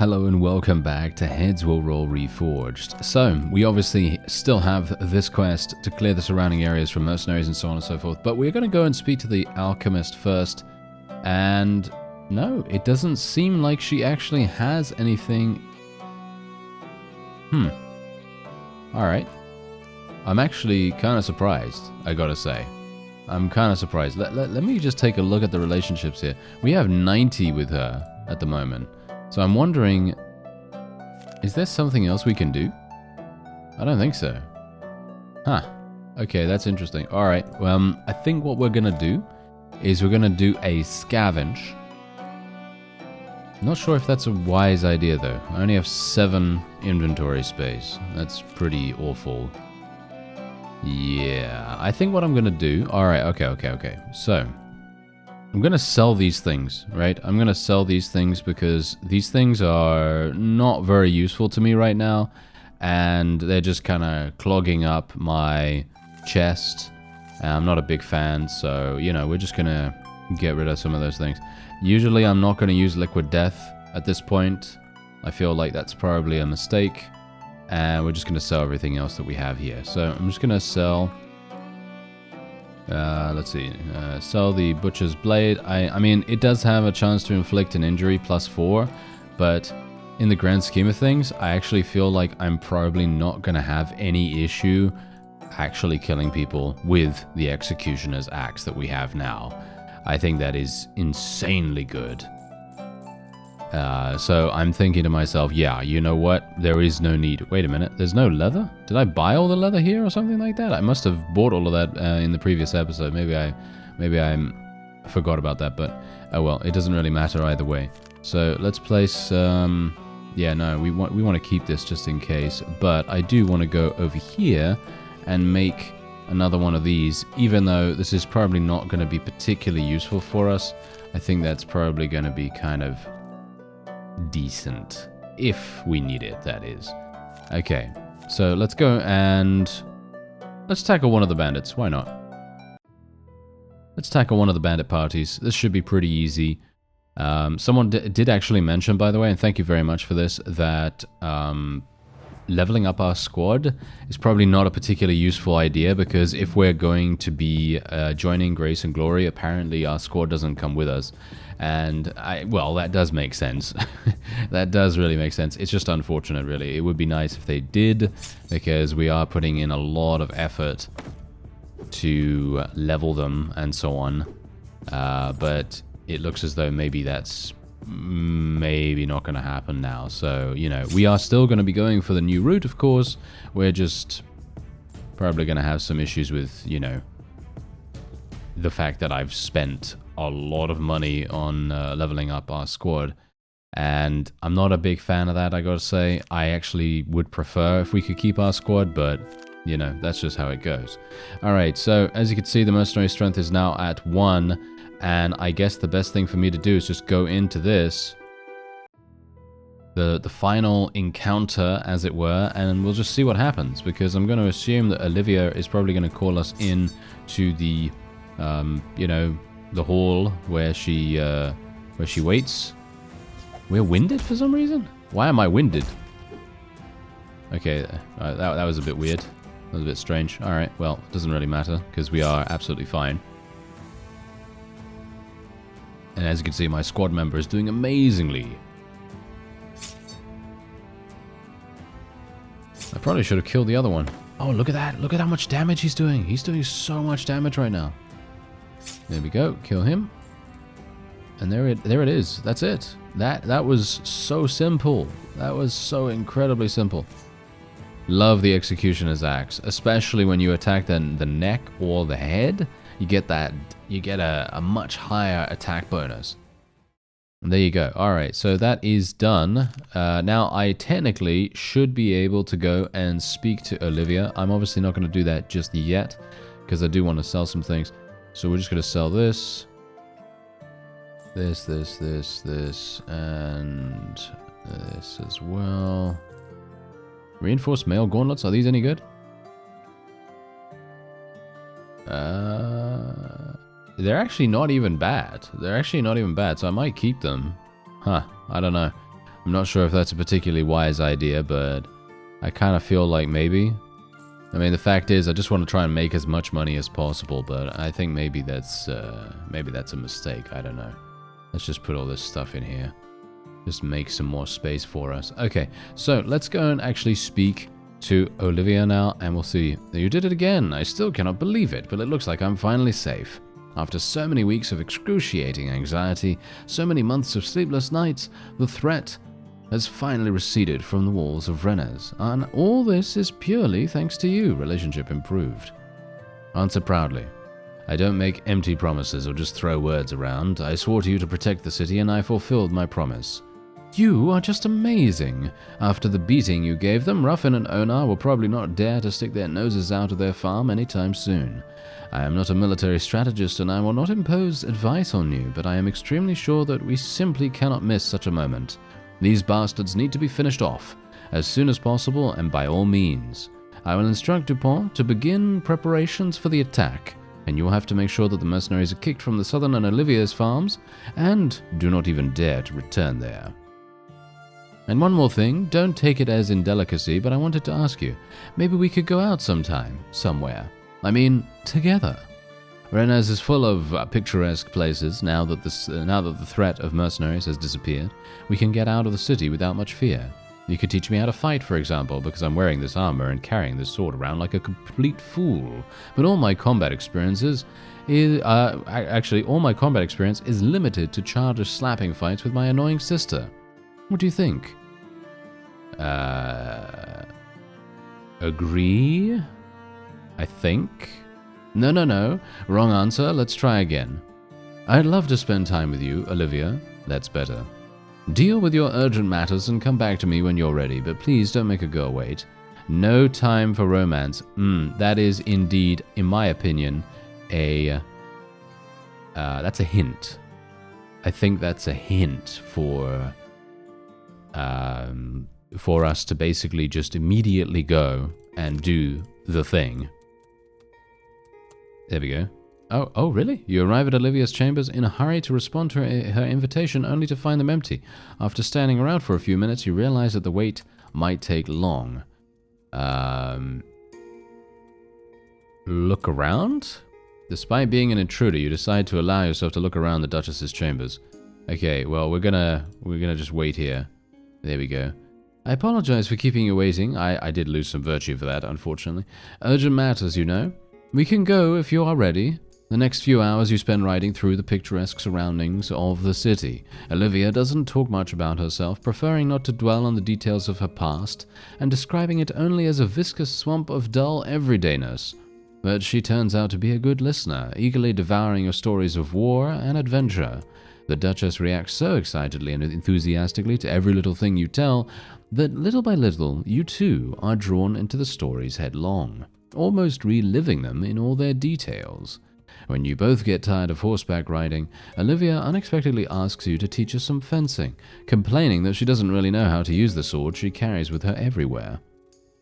Hello and welcome back to Heads Will Roll Reforged. So, we obviously still have this quest to clear the surrounding areas from mercenaries and so on and so forth, but we're going to go and speak to the alchemist first, and no, it doesn't seem like she actually has anything. Alright. I'm actually kind of surprised, I gotta say. I'm kind of surprised. Let me just take a look at the relationships here. We have 90 with her at the moment. So I'm wondering, is there something else we can do? I don't think so. Huh. Okay, that's interesting. Alright, I think what we're going to do is we're going to do a scavenge. Not sure if that's a wise idea though. I only have 7 inventory space. That's pretty awful. Yeah, I think what I'm going to do... Alright, okay. So, I'm going to sell these things, right? I'm going to sell these things because these things are not very useful to me right now. And they're just kind of clogging up my chest. I'm not a big fan, so, you know, we're just going to get rid of some of those things. Usually, I'm not going to use Liquid Death at this point. I feel like that's probably a mistake. And we're just going to sell everything else that we have here. So I'm just going to sell... let's see. Sell the Butcher's Blade. I mean, it does have a chance to inflict an injury +4. But in the grand scheme of things, I actually feel like I'm probably not going to have any issue actually killing people with the Executioner's Axe that we have now. I think that is insanely good. So I'm thinking to myself, yeah, you know what? There is no need. Wait a minute. There's no leather? Did I buy all the leather here or something like that? I must have bought all of that in the previous episode. Maybe I forgot about that, but oh well. It doesn't really matter either way. So let's place. Yeah, no, we want to keep this just in case. But I do want to go over here and make another one of these. Even though this is probably not going to be particularly useful for us, I think that's probably going to be kind of decent if we need it, that is. Okay, so let's go and let's tackle one of the bandits. Why not? Let's tackle one of the bandit parties. This should be pretty easy. Someone did actually mention, by the way, and thank you very much for this, that leveling up our squad is probably not a particularly useful idea, because if we're going to be joining Grace and Glory, apparently our squad doesn't come with us. And, well, that does make sense. That does really make sense. It's just unfortunate, really. It would be nice if they did, because we are putting in a lot of effort to level them and so on. But it looks as though maybe that's maybe not going to happen now. So, you know, we are still going to be going for the new route, of course. We're just probably going to have some issues with, you know, the fact that I've spent a lot of money on leveling up our squad, and I'm not a big fan of that, I gotta say. I actually would prefer if we could keep our squad, but you know, that's just how it goes. Alright, so as you can see, the mercenary strength is now at 1, and I guess the best thing for me to do is just go into this, the final encounter, as it were, and we'll just see what happens, because I'm going to assume that Olivia is probably going to call us in to the you know, the hall where she waits. We're winded for some reason? Why am I winded? Okay, that was a bit weird. That was a bit strange. Alright, well, it doesn't really matter, because we are absolutely fine. And as you can see, my squad member is doing amazingly. I probably should have killed the other one. Oh, look at that. Look at how much damage he's doing. He's doing so much damage right now. There we go. Kill him. And there it is. That's it. That was so simple. That was so incredibly simple. Love the Executioner's Axe, especially when you attack the neck or the head. You get a much higher attack bonus. And there you go. Alright, so that is done. Now I technically should be able to go and speak to Olivia. I'm obviously not going to do that just yet, because I do want to sell some things. So we're just going to sell this, this, and this as well. Reinforced mail gauntlets, are these any good? They're actually not even bad. So I might keep them. Huh, I don't know. I'm not sure if that's a particularly wise idea, but I kind of feel like maybe. I mean, the fact is, I just want to try and make as much money as possible, but I think maybe that's a mistake. I don't know. Let's just put all this stuff in here. Just make some more space for us. Okay, so let's go and actually speak to Olivia now, and we'll see. You did it again. I still cannot believe it, but it looks like I'm finally safe. After so many weeks of excruciating anxiety, so many months of sleepless nights, the threat has finally receded from the walls of Rennes, and all this is purely thanks to you. Relationship improved. Answer proudly. I don't make empty promises or just throw words around. I swore to you to protect the city, and I fulfilled my promise. You are just amazing. After the beating you gave them, Ruffin and Onar will probably not dare to stick their noses out of their farm anytime soon. I am not a military strategist, and I will not impose advice on you, but I am extremely sure that we simply cannot miss such a moment. These bastards need to be finished off, as soon as possible and by all means. I will instruct Dupont to begin preparations for the attack, and you will have to make sure that the mercenaries are kicked from the southern and Olivia's farms, and do not even dare to return there. And one more thing, don't take it as indelicacy, but I wanted to ask you, maybe we could go out sometime, somewhere. I mean, together. Rennes is full of picturesque places. Now that the threat of mercenaries has disappeared, we can get out of the city without much fear. You could teach me how to fight, for example, because I'm wearing this armor and carrying this sword around like a complete fool. But all my combat experience is limited to childish slapping fights with my annoying sister. What do you think? Agree? I think? No. Wrong answer. Let's try again. I'd love to spend time with you, Olivia. That's better. Deal with your urgent matters and come back to me when you're ready, but please don't make a girl wait. No time for romance. That is indeed, in my opinion, that's a hint. I think that's a hint for us to basically just immediately go and do the thing. There we go. Oh, really? You arrive at Olivia's chambers in a hurry to respond to her invitation, only to find them empty. After standing around for a few minutes, you realize that the wait might take long. Look around? Despite being an intruder, you decide to allow yourself to look around the Duchess's chambers. Okay, well, we're gonna just wait here. There we go. I apologize for keeping you waiting. I did lose some virtue for that, unfortunately. Urgent matters, you know. We can go if you are ready. The next few hours you spend riding through the picturesque surroundings of the city. Olivia doesn't talk much about herself, preferring not to dwell on the details of her past, and describing it only as a viscous swamp of dull everydayness. But she turns out to be a good listener, eagerly devouring your stories of war and adventure. The Duchess reacts so excitedly and enthusiastically to every little thing you tell, that little by little you too are drawn into the stories headlong, almost reliving them in all their details. When you both get tired of horseback riding, Olivia unexpectedly asks you to teach her some fencing, complaining that she doesn't really know how to use the sword she carries with her everywhere.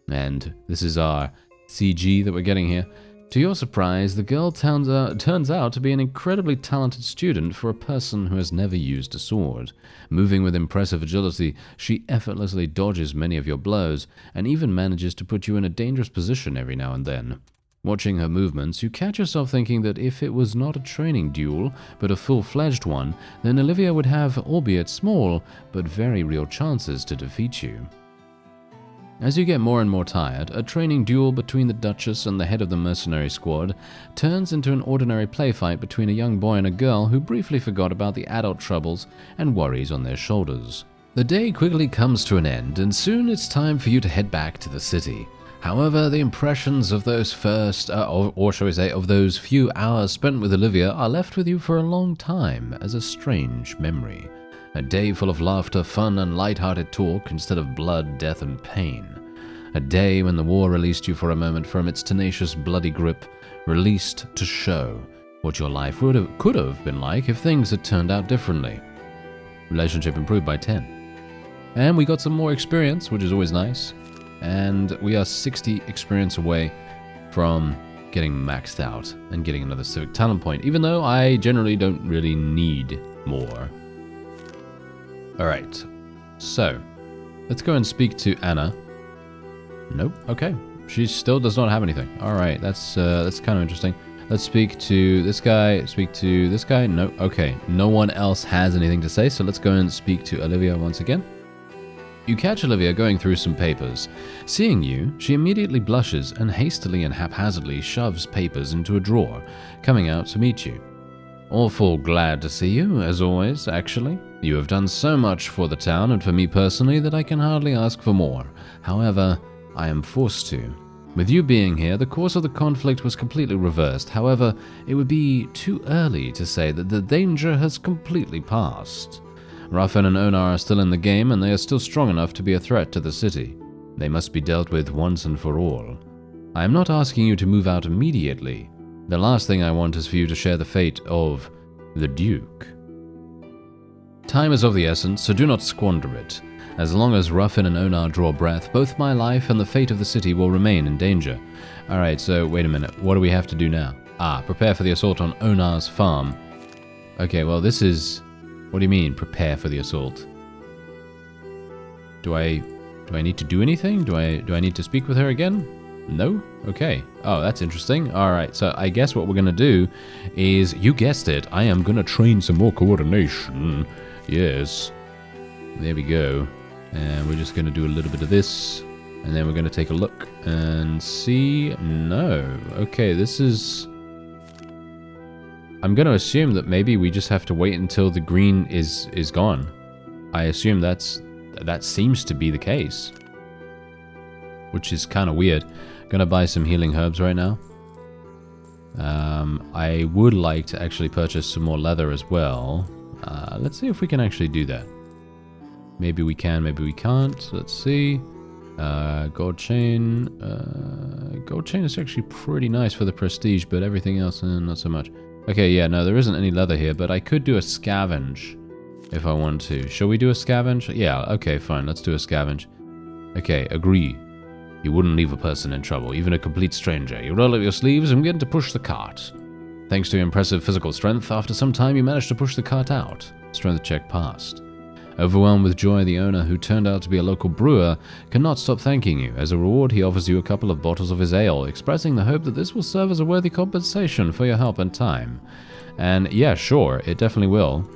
And this is our CG that we're getting here. To your surprise, the girl turns out to be an incredibly talented student for a person who has never used a sword. Moving with impressive agility, she effortlessly dodges many of your blows, and even manages to put you in a dangerous position every now and then. Watching her movements, you catch yourself thinking that if it was not a training duel, but a full-fledged one, then Olivia would have, albeit small, but very real chances to defeat you. As you get more and more tired, a training duel between the Duchess and the head of the mercenary squad turns into an ordinary play fight between a young boy and a girl who briefly forgot about the adult troubles and worries on their shoulders. The day quickly comes to an end, and soon it's time for you to head back to the city. However, the impressions of those of those few hours spent with Olivia are left with you for a long time as a strange memory. A day full of laughter, fun, and light-hearted talk instead of blood, death, and pain. A day when the war released you for a moment from its tenacious, bloody grip, released to show what your life could have been like if things had turned out differently. Relationship improved by 10. And we got some more experience, which is always nice. And we are 60 experience away from getting maxed out and getting another civic talent point, even though I generally don't really need more. Alright, So, let's go and speak to Anna. Nope. Okay. She still does not have anything. Alright, that's kind of interesting. Let's speak to this guy. Speak to this guy. No. Okay. No one else has anything to say, so let's go and speak to Olivia once again. You catch Olivia going through some papers. Seeing you, she immediately blushes and hastily and haphazardly shoves papers into a drawer, coming out to meet you. Awful glad to see you, as always, actually. You have done so much for the town and for me personally that I can hardly ask for more. However, I am forced to. With you being here, the course of the conflict was completely reversed. However, it would be too early to say that the danger has completely passed. Ruffin and Onar are still in the game, and they are still strong enough to be a threat to the city. They must be dealt with once and for all. I am not asking you to move out immediately. The last thing I want is for you to share the fate of the Duke. Time is of the essence, so do not squander it. As long as Ruffin and Onar draw breath, both my life and the fate of the city will remain in danger. Alright, so wait a minute. What do we have to do now? Prepare for the assault on Onar's farm. Okay, well this is... What do you mean, prepare for the assault? Do I need to do anything? Do I need to speak with her again? No? Okay. Oh, that's interesting. Alright, so I guess what we're going to do is, you guessed it, I am going to train some more coordination. Yes. There we go. And we're just going to do a little bit of this. And then we're going to take a look and see. No. Okay, this is... I'm going to assume that maybe we just have to wait until the green is gone. I assume that seems to be the case. Which is kind of weird. Gonna buy some healing herbs right now. I would like to actually purchase some more leather as well. Let's see if we can actually do that. Maybe we can, maybe we can't. Let's see. Gold chain. Gold chain is actually pretty nice for the prestige, but everything else, not so much. Okay, yeah, no, there isn't any leather here, but I could do a scavenge if I want to. Shall we do a scavenge? Yeah, okay, fine, let's do a scavenge. Okay, agree. You wouldn't leave a person in trouble, even a complete stranger. You roll up your sleeves and begin to push the cart. Thanks to your impressive physical strength, after some time you managed to push the cart out. Strength check passed. Overwhelmed with joy, the owner, who turned out to be a local brewer, cannot stop thanking you. As a reward, he offers you a couple of bottles of his ale, expressing the hope that this will serve as a worthy compensation for your help and time. And yeah, sure, it definitely will.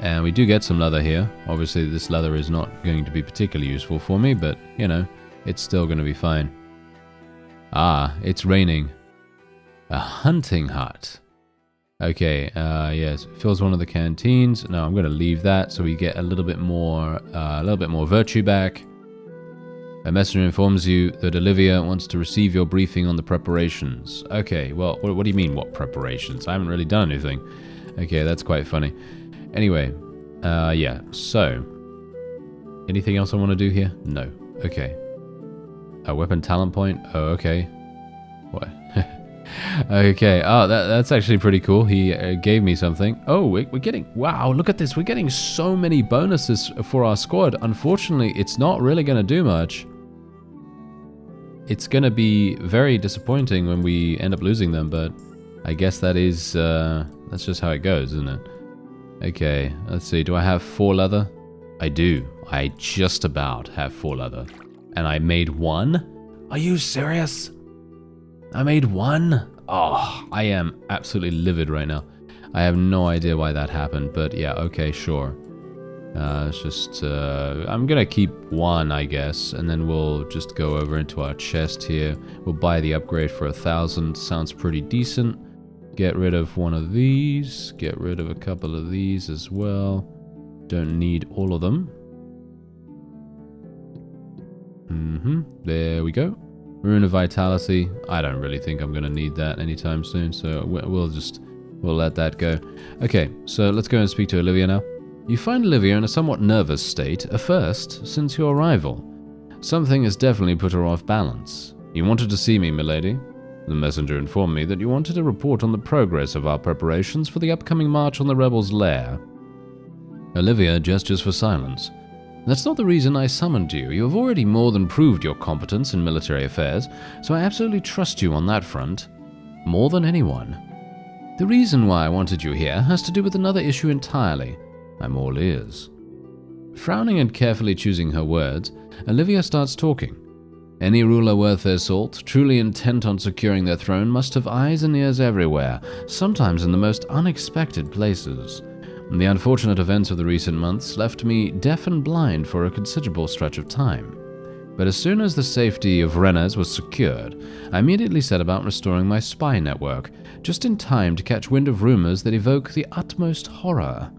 And we do get some leather here. Obviously, this leather is not going to be particularly useful for me, but, you know, it's still going to be fine. It's raining. A hunting hut. Okay, yes, fills one of the canteens. No, I'm going to leave that so we get a little bit more virtue back. A messenger informs you that Olivia wants to receive your briefing on the preparations. Okay, well, what do you mean, what preparations? I haven't really done anything. Okay, that's quite funny. Anyway, yeah, so. Anything else I want to do here? No. Okay. A weapon talent point? Oh, okay. What? Okay, that's actually pretty cool. He gave me something. Oh, we're getting... Wow, look at this. We're getting so many bonuses for our squad. Unfortunately, it's not really going to do much. It's going to be very disappointing when we end up losing them, but I guess that is... that's just how it goes, isn't it? Okay, let's see. Do I have 4 leather? I do. I just about have 4 leather. And I made 1? Are you serious? I made 1? Oh, I am absolutely livid right now. I have no idea why that happened, but yeah, okay, sure. It's just, I'm gonna keep 1, I guess, and then we'll just go over into our chest here. We'll buy the upgrade for 1,000. Sounds pretty decent. Get rid of one of these. Get rid of a couple of these as well. Don't need all of them. There we go. Rune of Vitality. I don't really think I'm going to need that anytime soon, so we'll let that go. Okay, so let's go and speak to Olivia now. You find Olivia in a somewhat nervous state, a first since your arrival. Something has definitely put her off balance. You wanted to see me, milady. The messenger informed me that you wanted to report on the progress of our preparations for the upcoming march on the rebels' lair. Olivia gestures for silence. That's not the reason I summoned you. You have already more than proved your competence in military affairs, so I absolutely trust you on that front. More than anyone. The reason why I wanted you here has to do with another issue entirely. I'm all ears. Frowning and carefully choosing her words, Olivia starts talking. Any ruler worth their salt, truly intent on securing their throne, must have eyes and ears everywhere, sometimes in the most unexpected places. The unfortunate events of the recent months left me deaf and blind for a considerable stretch of time. But as soon as the safety of Rennes was secured, I immediately set about restoring my spy network, just in time to catch wind of rumors that evoke the utmost horror.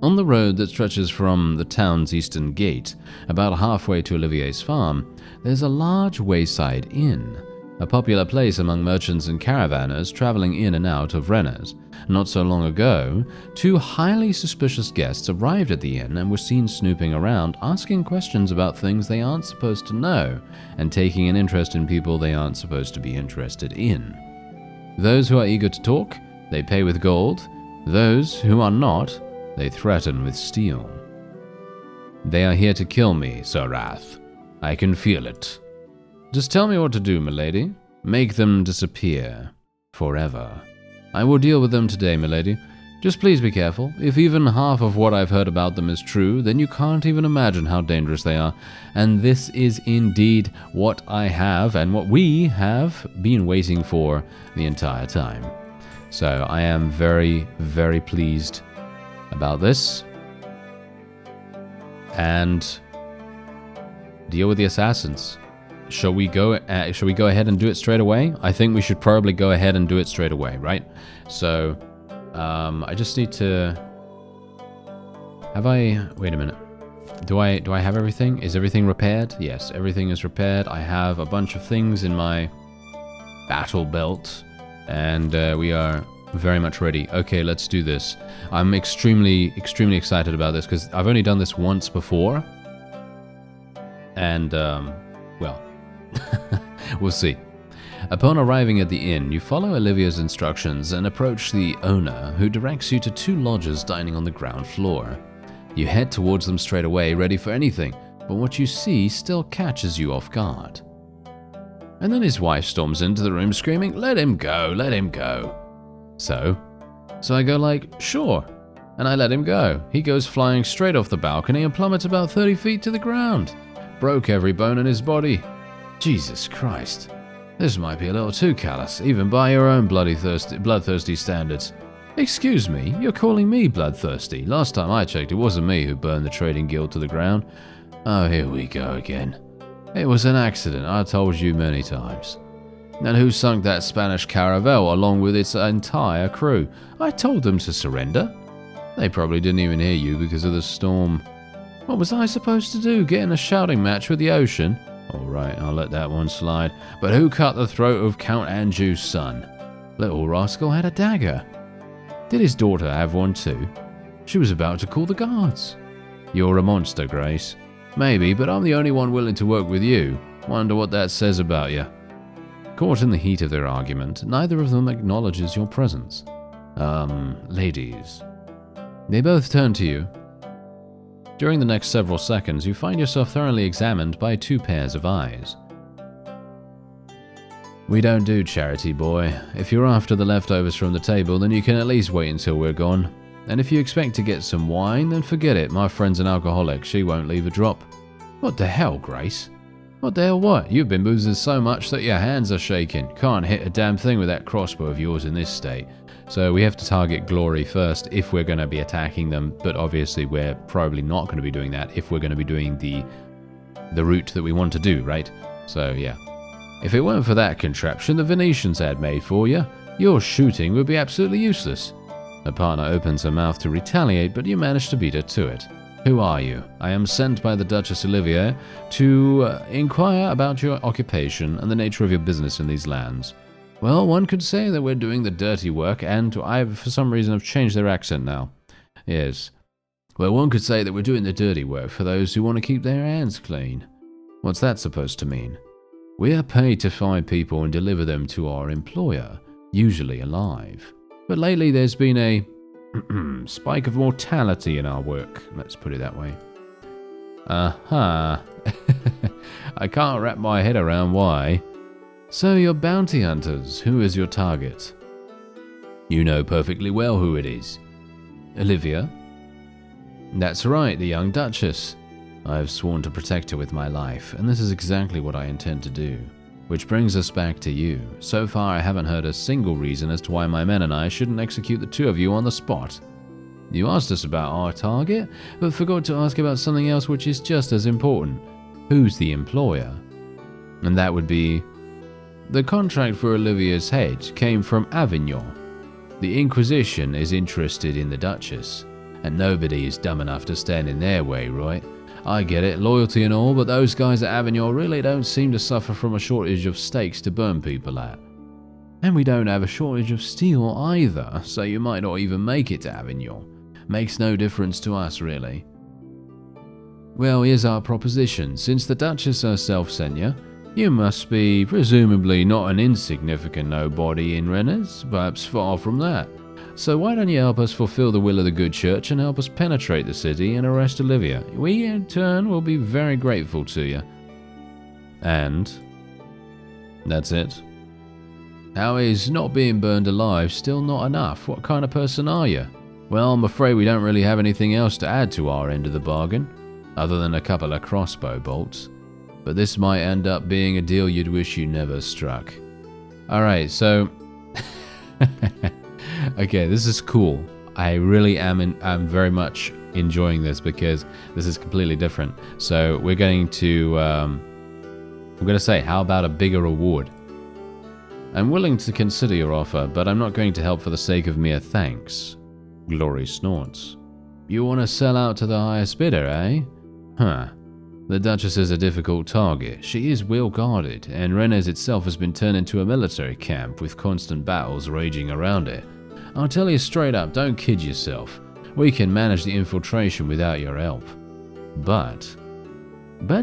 On the road that stretches from the town's eastern gate, about halfway to Olivier's farm, there's a large wayside inn, a popular place among merchants and caravanners traveling in and out of Rennes. Not so long ago, two highly suspicious guests arrived at the inn and were seen snooping around, asking questions about things they aren't supposed to know, and taking an interest in people they aren't supposed to be interested in. Those who are eager to talk, they pay with gold. Those who are not, they threaten with steel. They are here to kill me, Sir Wrath. I can feel it. Just tell me what to do, milady. Make them disappear. Forever. I will deal with them today, milady. Just please be careful. If even half of what I've heard about them is true, then you can't even imagine how dangerous they are. And this is indeed what I have, and what we have, been waiting for the entire time. So I am very, very pleased about this. And deal with the assassins. Shall we go ahead and do it straight away? I think we should probably go ahead and do it straight away, right? So, I just need to... Wait a minute. Do I have everything? Is everything repaired? Yes, everything is repaired. I have a bunch of things in my battle belt, and we are very much ready. Okay, let's do this. I'm extremely, extremely excited about this, because I've only done this once before. And, well... we'll see. Upon arriving at the inn, you follow Olivia's instructions and approach the owner, who directs you to two lodgers dining on the ground floor. You head towards them straight away, ready for anything, but what you see still catches you off guard. And then his wife storms into the room screaming, "Let him go, let him go." So I go like, "Sure," and I let him go. He goes flying straight off the balcony and plummets about 30 feet to the ground. Broke every bone in his body. Jesus Christ. This might be a little too callous, even by your own bloodthirsty standards. Excuse me, you're calling me bloodthirsty. Last time I checked, it wasn't me who burned the trading guild to the ground. Oh, here we go again. It was an accident, I told you many times. And who sunk that Spanish caravel along with its entire crew? I told them to surrender. They probably didn't even hear you because of the storm. What was I supposed to do, get in a shouting match with the ocean? Alright, I'll let that one slide. But who cut the throat of Count Anjou's son? Little rascal had a dagger. Did his daughter have one too? She was about to call the guards. You're a monster, Grace. Maybe, but I'm the only one willing to work with you. Wonder what that says about you. Caught in the heat of their argument, neither of them acknowledges your presence. Ladies. They both turn to you. During the next several seconds, you find yourself thoroughly examined by two pairs of eyes. We don't do charity, boy. If you're after the leftovers from the table, then you can at least wait until we're gone. And if you expect to get some wine, then forget it. My friend's an alcoholic. She won't leave a drop. What the hell, Grace? What the hell what? You've been boozing so much that your hands are shaking. Can't hit a damn thing with that crossbow of yours in this state. So we have to target Glory first if we're going to be attacking them, but obviously we're probably not going to be doing that if we're going to be doing the route that we want to do, right? So yeah. If it weren't for that contraption the Venetians had made for you, your shooting would be absolutely useless. The partner opens her mouth to retaliate, but you manage to beat her to it. Who are you? I am sent by the Duchess Olivier to inquire about your occupation and the nature of your business in these lands. Well, one could say that we're doing the dirty work, and I, for some reason, have changed their accent now. Yes. Well, one could say that we're doing the dirty work for those who want to keep their hands clean. What's that supposed to mean? We are paid to find people and deliver them to our employer, usually alive. But lately there's been a spike of mortality in our work, let's put it that way. I can't wrap my head around why. So you're bounty hunters. Who is your target? You know perfectly well who it is. Olivia? That's right, the young Duchess. I have sworn to protect her with my life, and this is exactly what I intend to do. Which brings us back to you. So far, I haven't heard a single reason as to why my men and I shouldn't execute the two of you on the spot. You asked us about our target, but forgot to ask about something else which is just as important. Who's the employer? And that would be... The contract for Olivia's head came from Avignon. The Inquisition is interested in the Duchess, and nobody is dumb enough to stand in their way, right? I get it, loyalty and all, but those guys at Avignon really don't seem to suffer from a shortage of stakes to burn people at. And we don't have a shortage of steel either, so you might not even make it to Avignon. Makes no difference to us, really. Well, here's our proposition. Since the Duchess herself sent you, you must be presumably not an insignificant nobody in Rennes, perhaps far from that. So why don't you help us fulfill the will of the good church and help us penetrate the city and arrest Olivia? We, in turn, will be very grateful to you. And... that's it. How is not being burned alive still not enough? What kind of person are you? Well, I'm afraid we don't really have anything else to add to our end of the bargain, other than a couple of crossbow bolts. But this might end up being a deal you'd wish you never struck. Alright, so... Okay, this is cool. I really am very much enjoying this because this is completely different. So we're going to say, how about a bigger reward? I'm willing to consider your offer, but I'm not going to help for the sake of mere thanks. Glory snorts. You want to sell out to the highest bidder, eh? Huh. The Duchess is a difficult target. She is well guarded, and Rennes itself has been turned into a military camp with constant battles raging around it. I'll tell you straight up, don't kid yourself. We can manage the infiltration without your help. But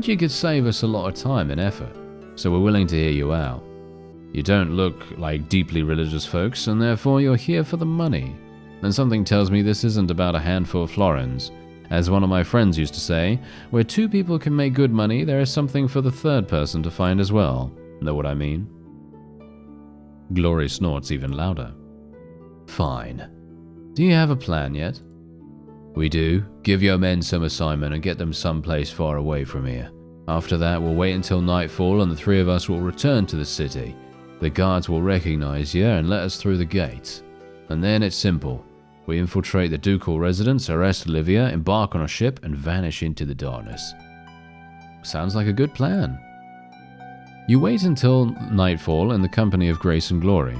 you could save us a lot of time and effort, so we're willing to hear you out. You don't look like deeply religious folks, and therefore you're here for the money. And something tells me this isn't about a handful of florins. As one of my friends used to say, where two people can make good money, there is something for the third person to find as well. Know what I mean? Glory snorts even louder. Fine. Do you have a plan yet? We do. Give your men some assignment and get them someplace far away from here. After that, we'll wait until nightfall and the three of us will return to the city. The guards will recognize you and let us through the gates. And then it's simple. We infiltrate the ducal residence, arrest Olivia, embark on a ship, and vanish into the darkness. Sounds like a good plan. You wait until nightfall in the company of Grace and Glory,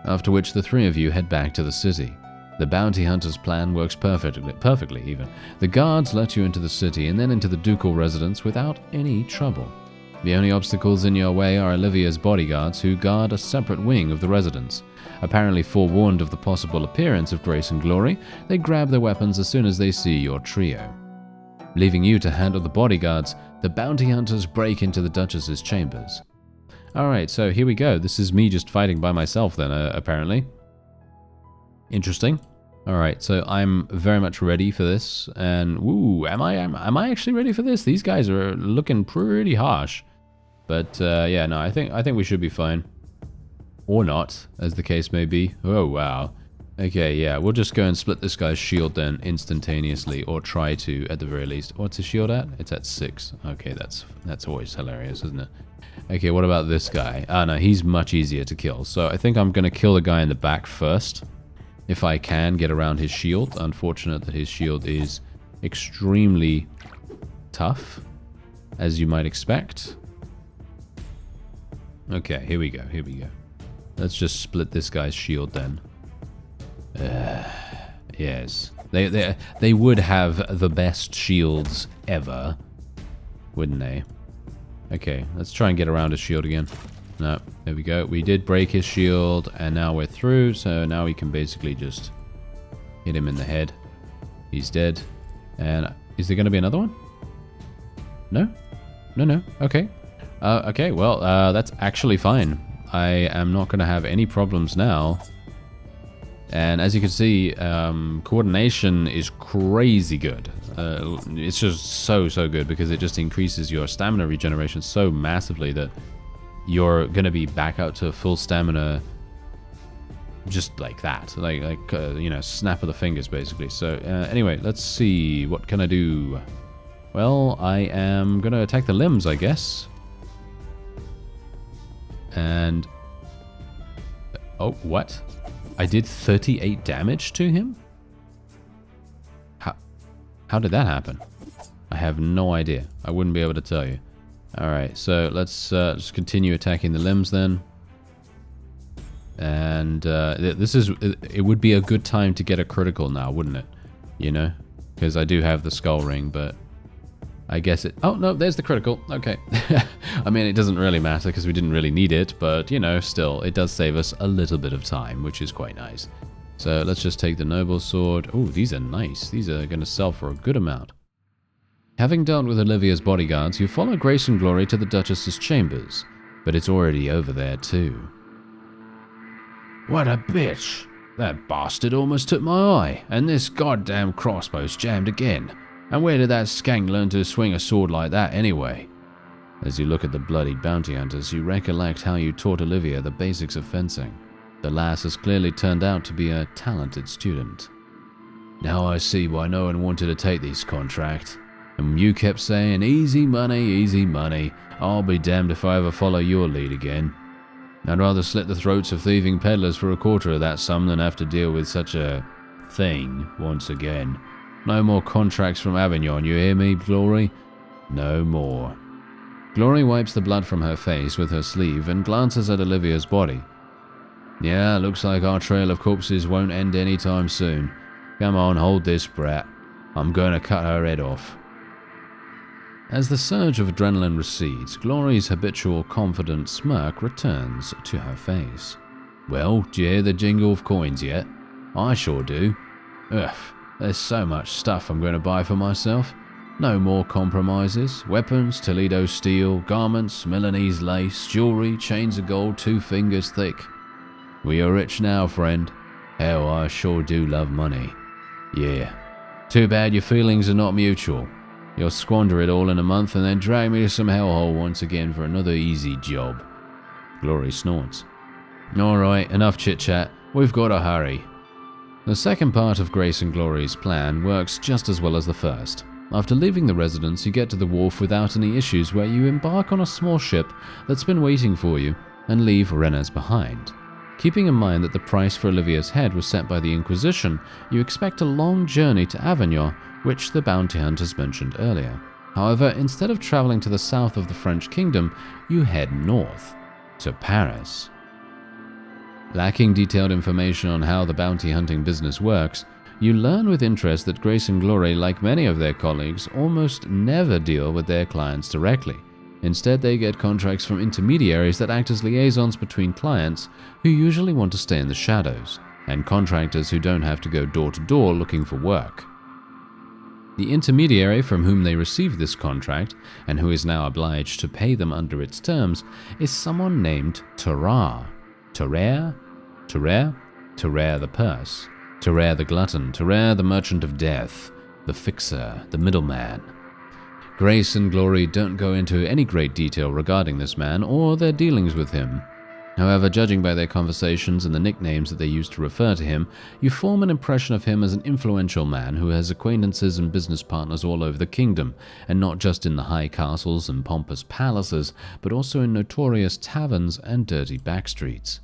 after which the three of you head back to the city. The bounty hunter's plan works perfectly even. The guards let you into the city and then into the ducal residence without any trouble. The only obstacles in your way are Olivia's bodyguards who guard a separate wing of the residence. Apparently forewarned of the possible appearance of Grace and Glory, they grab their weapons as soon as they see your trio. Leaving you to handle the bodyguards, the bounty hunters break into the Duchess's chambers. Alright, so here we go. This is me just fighting by myself then, apparently. Interesting. Alright, so I'm very much ready for this. And, ooh, am I actually ready for this? These guys are looking pretty harsh. But, yeah, no, I think we should be fine. Or not, as the case may be. Oh, wow. Okay, yeah, we'll just go and split this guy's shield then instantaneously, or try to, at the very least. What's his shield at? It's at 6. Okay, that's always hilarious, isn't it? Okay, what about this guy? Ah, no, he's much easier to kill. So I think I'm going to kill the guy in the back first, if I can get around his shield. Unfortunate that his shield is extremely tough, as you might expect. Okay, here we go. Let's just split this guy's shield then. Yes. They would have the best shields ever, wouldn't they? Okay, let's try and get around his shield again. No, there we go. We did break his shield, and now we're through, so now we can basically just hit him in the head. He's dead. And is there going to be another one? No? No. Okay. Okay, well, that's actually fine. I am not going to have any problems now. And as you can see, coordination is crazy good. It's just so good because it just increases your stamina regeneration so massively that you're going to be back out to full stamina just like that, you know, snap of the fingers, basically. So anyway, let's see, what can I do? Well, I am gonna attack the limbs, I guess. And oh, what? I did 38 damage to him? How did that happen? I have no idea. I wouldn't be able to tell you. Alright, so let's just continue attacking the limbs then. And it would be a good time to get a critical now, wouldn't it? You know? Because I do have the skull ring, but I guess it... Oh, no, there's the critical. Okay. I mean, it doesn't really matter because we didn't really need it, but, you know, still, it does save us a little bit of time, which is quite nice. So let's just take the noble sword. Oh, these are nice. These are going to sell for a good amount. Having dealt with Olivia's bodyguards, you follow Grace and Glory to the Duchess's chambers, but it's already over there too. What a bitch! That bastard almost took my eye, and this goddamn crossbow's jammed again. And where did that skank learn to swing a sword like that anyway? As you look at the bloodied bounty hunters, you recollect how you taught Olivia the basics of fencing. The lass has clearly turned out to be a talented student. Now I see why no one wanted to take this contract. And you kept saying, easy money, I'll be damned if I ever follow your lead again. I'd rather slit the throats of thieving peddlers for a quarter of that sum than have to deal with such a thing once again. No more contracts from Avignon, you hear me, Glory? No more. Glory wipes the blood from her face with her sleeve and glances at Olivia's body. Yeah, looks like our trail of corpses won't end anytime soon. Come on, hold this brat. I'm going to cut her head off. As the surge of adrenaline recedes, Glory's habitual confident smirk returns to her face. Well, do you hear the jingle of coins yet? I sure do. Ugh, there's so much stuff I'm going to buy for myself. No more compromises. Weapons, Toledo steel, garments, Milanese lace, jewelry, chains of gold 2 fingers thick. We are rich now, friend. Hell, I sure do love money. Yeah. Too bad your feelings are not mutual. You'll squander it all in a month and then drag me to some hellhole once again for another easy job. Glory snorts. Alright, enough chit-chat. We've got to hurry. The second part of Grace and Glory's plan works just as well as the first. After leaving the residence, you get to the wharf without any issues, where you embark on a small ship that's been waiting for you and leave Rennes behind. Keeping in mind that the price for Olivia's head was set by the Inquisition, you expect a long journey to Avignon, which the bounty hunters mentioned earlier. However, instead of traveling to the south of the French kingdom, you head north, to Paris. Lacking detailed information on how the bounty hunting business works, you learn with interest that Grace and Glory, like many of their colleagues, almost never deal with their clients directly. Instead, they get contracts from intermediaries that act as liaisons between clients who usually want to stay in the shadows, and contractors who don't have to go door to door looking for work. The intermediary from whom they received this contract, and who is now obliged to pay them under its terms, is someone named Terrar. Terrar the purse. Terrar the glutton. Terrar the merchant of death. The fixer. The middleman. Grace and Glory don't go into any great detail regarding this man or their dealings with him. However, judging by their conversations and the nicknames that they use to refer to him, you form an impression of him as an influential man who has acquaintances and business partners all over the kingdom, and not just in the high castles and pompous palaces, but also in notorious taverns and dirty backstreets.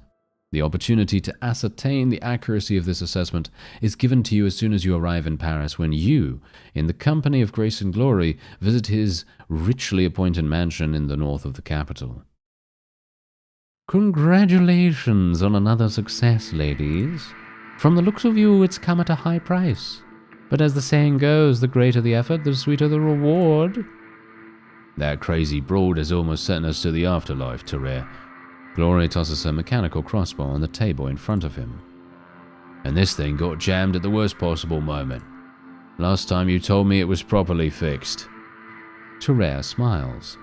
The opportunity to ascertain the accuracy of this assessment is given to you as soon as you arrive in Paris, when you, in the company of Grace and Glory, visit his richly appointed mansion in the north of the capital. Congratulations on another success, ladies. From the looks of you, it's come at a high price. But as the saying goes, the greater the effort, the sweeter the reward. That crazy broad has almost sent us to the afterlife, Terrar. Glory tosses her mechanical crossbow on the table in front of him. And this thing got jammed at the worst possible moment. Last time you told me it was properly fixed. Terrar smiles.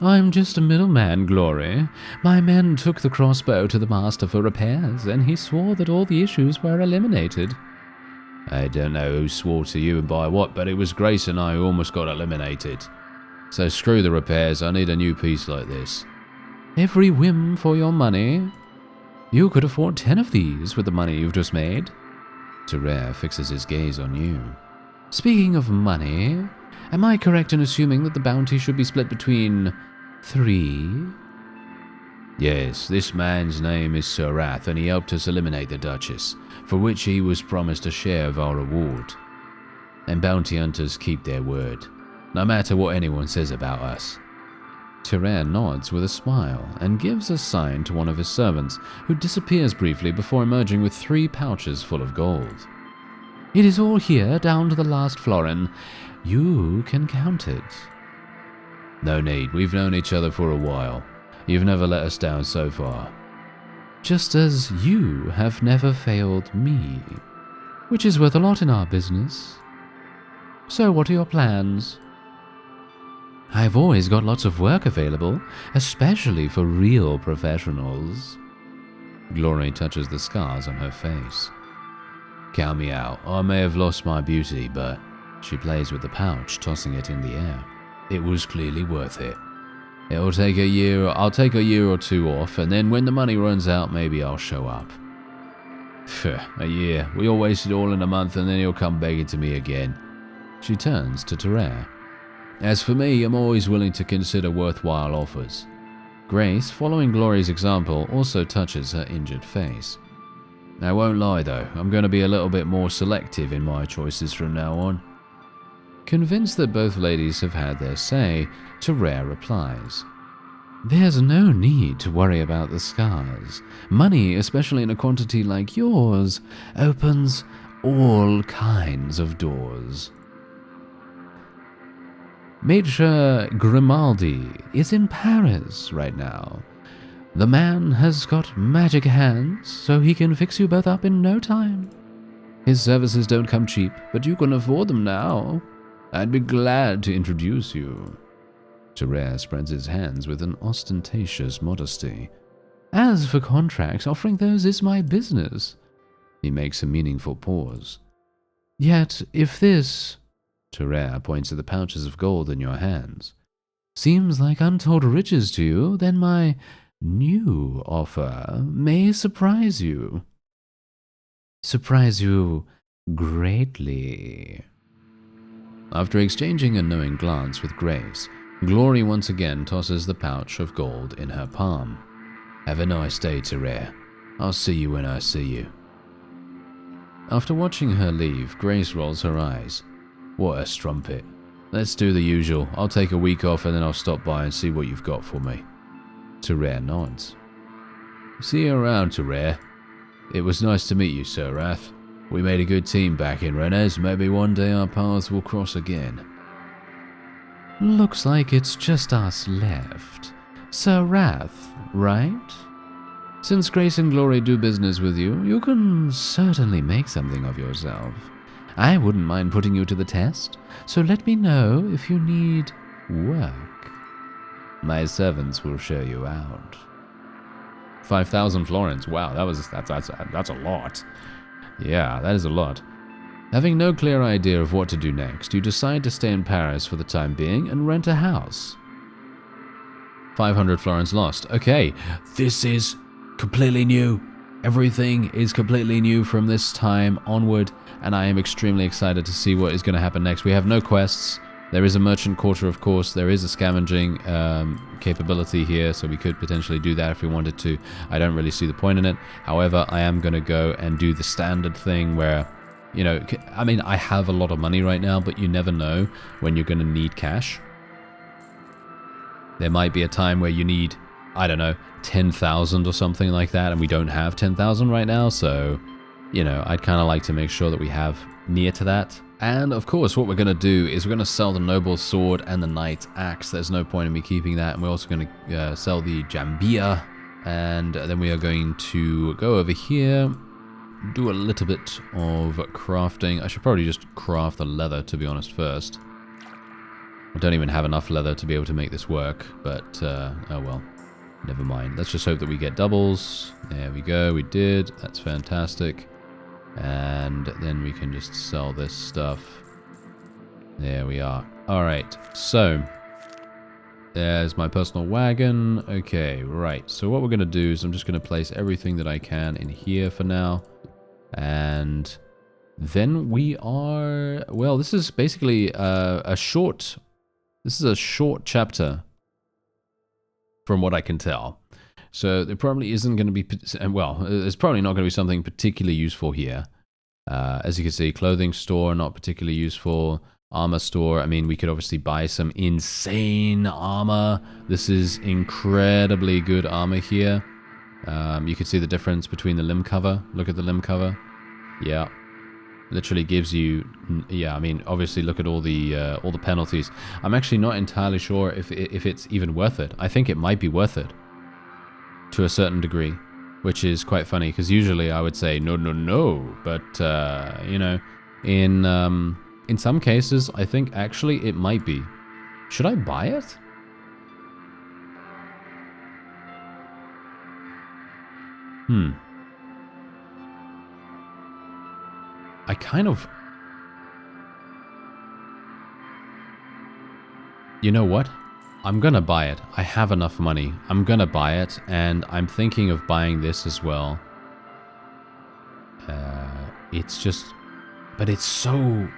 I'm just a middleman, Glory. My men took the crossbow to the master for repairs, and he swore that all the issues were eliminated. I don't know who swore to you and by what, but it was Grace and I who almost got eliminated. So screw the repairs, I need a new piece like this. Every whim for your money. You could afford 10 of these with the money you've just made. Terrer fixes his gaze on you. Speaking of money, am I correct in assuming that the bounty should be split between 3? Yes, this man's name is Sir Rath, and he helped us eliminate the Duchess, for which he was promised a share of our reward. And bounty hunters keep their word, no matter what anyone says about us. Terrer nods with a smile and gives a sign to one of his servants, who disappears briefly before emerging with 3 pouches full of gold. It is all here, down to the last florin. You can count it. No need, we've known each other for a while. You've never let us down so far. Just as you have never failed me, which is worth a lot in our business. So what are your plans? I've always got lots of work available, especially for real professionals. Glory touches the scars on her face. Count me out. I may have lost my beauty, but she plays with the pouch, tossing it in the air. It was clearly worth it. I'll take a year or 2 off, and then when the money runs out, maybe I'll show up. Phew, a year. We all waste it all in a month, and then he'll come begging to me again. She turns to Terrer. As for me, I'm always willing to consider worthwhile offers. Grace, following Glory's example, also touches her injured face. I won't lie though, I'm going to be a little bit more selective in my choices from now on. Convinced that both ladies have had their say, Terrer replies. There's no need to worry about the scars. Money, especially in a quantity like yours, opens all kinds of doors. Major Grimaldi is in Paris right now. The man has got magic hands, so he can fix you both up in no time. His services don't come cheap, but you can afford them now. I'd be glad to introduce you. Terrer spreads his hands with an ostentatious modesty. As for contracts, offering those is my business. He makes a meaningful pause. Yet, if this, Terrer points to the pouches of gold in your hands, seems like untold riches to you, then my new offer may surprise you. Surprise you greatly. After exchanging a knowing glance with Grace, Glory once again tosses the pouch of gold in her palm. Have a nice day, Terrer. I'll see you when I see you. After watching her leave, Grace rolls her eyes. What a strumpet. Let's do the usual. I'll take a week off and then I'll stop by and see what you've got for me. Terrer nods. See you around, Terrer. It was nice to meet you, Sir Rath. We made a good team back in Rennes. Maybe one day our paths will cross again. Looks like it's just us left. Sir Rath, right? Since Grace and Glory do business with you, you can certainly make something of yourself. I wouldn't mind putting you to the test, so let me know if you need work. My servants will show you out. 5,000 florins. Wow, that's a lot. Yeah, that is a lot. Having no clear idea of what to do next, you decide to stay in Paris for the time being and rent a house. 500 florins lost. Okay, this is completely new. Everything is completely new from this time onward, and I am extremely excited to see what is going to happen next. We have no quests. There is a merchant quarter, of course. There is a scavenging capability here, so we could potentially do that if we wanted to. I don't really see the point in it. However, I am going to go and do the standard thing where, you know, I mean, I have a lot of money right now, but you never know when you're going to need cash. There might be a time where you need, I don't know, 10,000 or something like that, and we don't have 10,000 right now, so, you know, I'd kind of like to make sure that we have near to that. And of course, what we're going to do is we're going to sell the Noble Sword and the Knight Axe. There's no point in me keeping that. And we're also going to sell the Jambia. And then we are going to go over here, do a little bit of crafting. I should probably just craft the leather, to be honest, first. I don't even have enough leather to be able to make this work, but oh well, never mind. Let's just hope that we get doubles. There we go, we did. That's fantastic. And then we can just sell this stuff. There we are. Alright, so There's my personal wagon. Okay, right. So what we're going to do is I'm just going to place everything that I can in here for now. And then we are... Well, this is basically a short... This is a short chapter from what I can tell. So there probably isn't going to be... Well, there's probably not going to be something particularly useful here. As you can see, clothing store, not particularly useful. Armor store, I mean, we could obviously buy some insane armor. This is incredibly good armor here. You can see the difference between the limb cover. Look at the limb cover. Yeah. Literally gives you... Yeah, I mean, obviously look at all the penalties. I'm actually not entirely sure if it's even worth it. I think it might be worth it. To a certain degree. Which is quite funny, because usually I would say, no, no, no. But, you know, in some cases, I think actually it might be. Should I buy it? I kind of... You know what? I'm gonna buy it. I have enough money. I'm gonna buy it, and I'm thinking of buying this as well. It's just... But it's so